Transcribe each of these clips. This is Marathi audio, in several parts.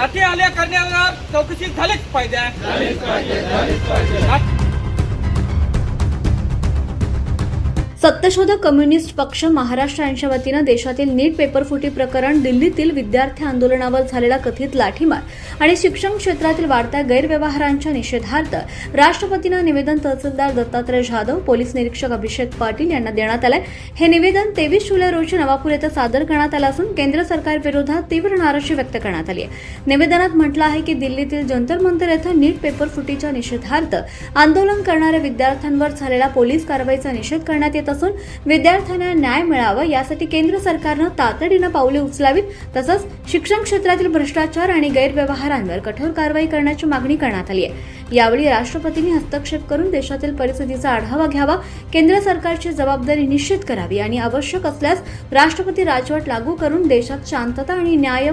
लाठी हल्ले करण्यावर चौकशी झालीच पाहिजे. सत्यशोधक कम्युनिस्ट पक्ष महाराष्ट्र यांच्या वतीनं देशातील नीट पेपरफुटी प्रकरण, दिल्लीतील विद्यार्थी आंदोलनावर झालेला कथित लाठीमार आणि शिक्षण क्षेत्रातील वाढत्या गैरव्यवहारांच्या निषेधार्थ राष्ट्रपतींना निवेदन तहसीलदार दत्तात्रय जाधव, पोलीस निरीक्षक अभिषेक पाटील यांना देण्यात आलंय. हे निवेदन 23 जुलै रोजी नवापूर येथे सादर करण्यात आलं असून केंद्र सरकारविरोधात तीव्र नाराजी व्यक्त करण्यात आली आहे. निवेदनात म्हटलं आहे की दिल्लीतील जंतर मंतर येथे नीट पेपरफुटीच्या निषेधार्थ आंदोलन करणाऱ्या विद्यार्थ्यांवर झालेल्या पोलीस कारवाईचा निषेध करण्यात येत असून विद्यार्थ्यांना न्याय मिळावा यासाठी केंद्र सरकारनं तातडीनं पावले उचलावीत, तसंच शिक्षण क्षेत्रातील भ्रष्टाचार आणि गैरव्यवहारांवर कठोर कारवाई करण्याची मागणी करण्यात आली आहे. यावेळी राष्ट्रपतींनी हस्तक्षेप करून देशातील परिस्थितीचा आढावा घ्यावा, केंद्र सरकारची जबाबदारी निश्चित करावी आणि आवश्यक असल्यास राष्ट्रपती राजवट लागू करून देशात शांतता आणि न्याय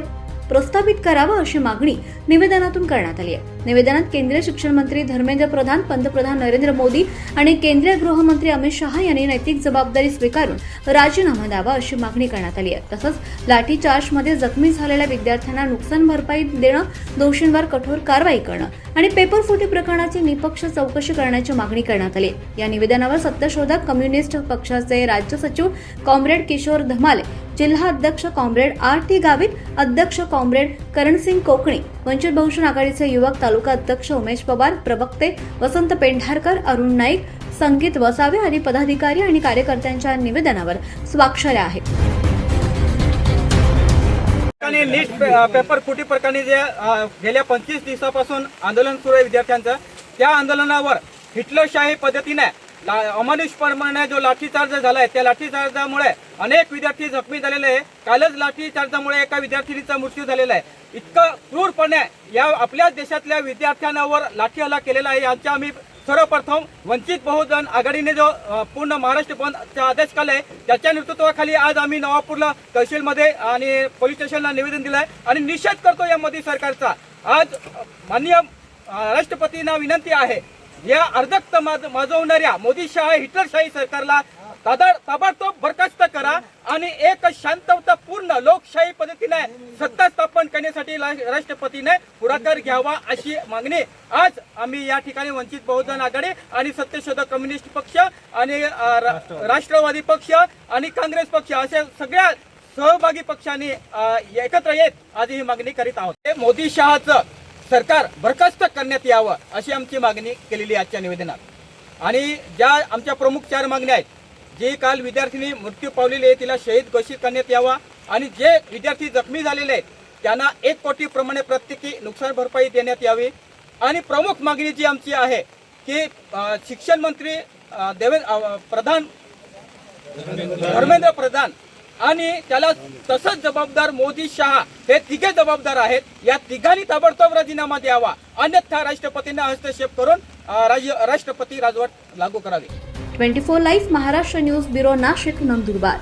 प्रस्थापित करावा अशी मागणी निवेदनातून करण्यात आली आहे. निवेदनात केंद्रीय शिक्षण मंत्री धर्मेंद्र प्रधान, पंतप्रधान नरेंद्र मोदी आणि केंद्रीय गृहमंत्री अमित शहा यांनी नैतिक जबाबदारी स्वीकारून राजीनामा द्यावा अशी मागणी करण्यात आली आहे. तसंच लाठीचार्जमध्ये जखमी झालेल्या विद्यार्थ्यांना नुकसान भरपाई देणं, दोषींवर कठोर कारवाई करणं आणि पेपरफुटी प्रकरणाची निपक्ष चौकशी करण्याची मागणी करण्यात आली. या निवेदनावर सत्यशोधक कम्युनिस्ट पक्षाचे राज्य सचिव कॉम्रेड किशोर धमाले, जिल्हा अध्यक्ष कॉम्रेड RT गावित, अध्यक्ष कॉम्रेड करणसिंग कोकणी, वंचित बहुजन आघाडीचे युवक तालुका अध्यक्ष उमेश पवार, प्रवक्ते वसंत पेंढारकर, अरुण नाईक, संगीत वसावे आदी पदाधिकारी आणि कार्यकर्त्यांच्या निवेदनावर स्वाक्षऱ्या आहेत. नीट पेपर फुटी प्रकरणी जे गेल्या 25 दिवसापासून आंदोलन सुरू आहे विद्यार्थ्यांचं, त्या आंदोलनावर हिटलरशाही पद्धतीने अमानुषपणे जो लाठीचार्ज झालाय, त्या लाठीचार्जामुळे अनेक विद्यार्थी जखमी झालेले आहे. कालच लाठीचार्जामुळे एका विद्यार्थिनीचा मृत्यू झालेला आहे. इतकं क्रूरपणे या आपल्या देशातल्या विद्यार्थ्यांवर लाठी हल्ला केलेला आहे. यांच्या आम्ही सर्वप्रथम वंचित बहुजन आघाडीने जो पूर्ण महाराष्ट्र बंदचा आदेश काढलाय, त्याच्या नेतृत्वाखाली आज आम्ही नवापूरला तहसीलमध्ये आणि पोलीस स्टेशनला निवेदन दिलंय आणि निषेध करतो या मोदी सरकारचा. आज माननीय राष्ट्रपतींना विनंती आहे, या अर्धक्त माजवणाऱ्या मोदीशाही हिटलरशाही सरकारला ताबडतोब बरखास्त करा आणि एक शांततापूर्ण लोकशाही पद्धतीने सत्ता स्थापन करण्यासाठी राष्ट्रपतीने पुढाकार घ्यावा अशी मागणी आज आम्ही या ठिकाणी वंचित बहुजन आघाडी आणि सत्यशोधक कम्युनिस्ट पक्ष आणि राष्ट्रवादी पक्ष आणि काँग्रेस पक्ष अशा सगळ्या सहभागी पक्षांनी एकत्र येत आज ही मागणी करीत आहोत. मोदी शहाचं सरकार बरखास्त करण्यात यावं अशी आमची मागणी केलेली आजच्या निवेदनात. आणि ज्या आमच्या प्रमुख 4 मागण्या आहेत, जी काल विद्यार्थिनी मृत्यू पावलेली आहे तिला शहीद घोषित करण्यात यावा आणि जे विद्यार्थी जखमी झालेले आहेत त्यांना 1 कोटी प्रमाणे प्रत्येकी नुकसान भरपाई देण्यात यावी. आणि प्रमुख मागणी जी आमची आहे की शिक्षण मंत्री धर्मेंद्र प्रधान आणि त्याला तसंच जबाबदार मोदी शहा हे तिघे जबाबदार आहेत. या तिघांनी ताबडतोब राजीनामा द्यावा, अन्यथा राष्ट्रपतींना हस्तक्षेप करून राष्ट्रपती राजवट लागू करावी. 24 live Maharashtra news bureau, Nashik, Nandurbar.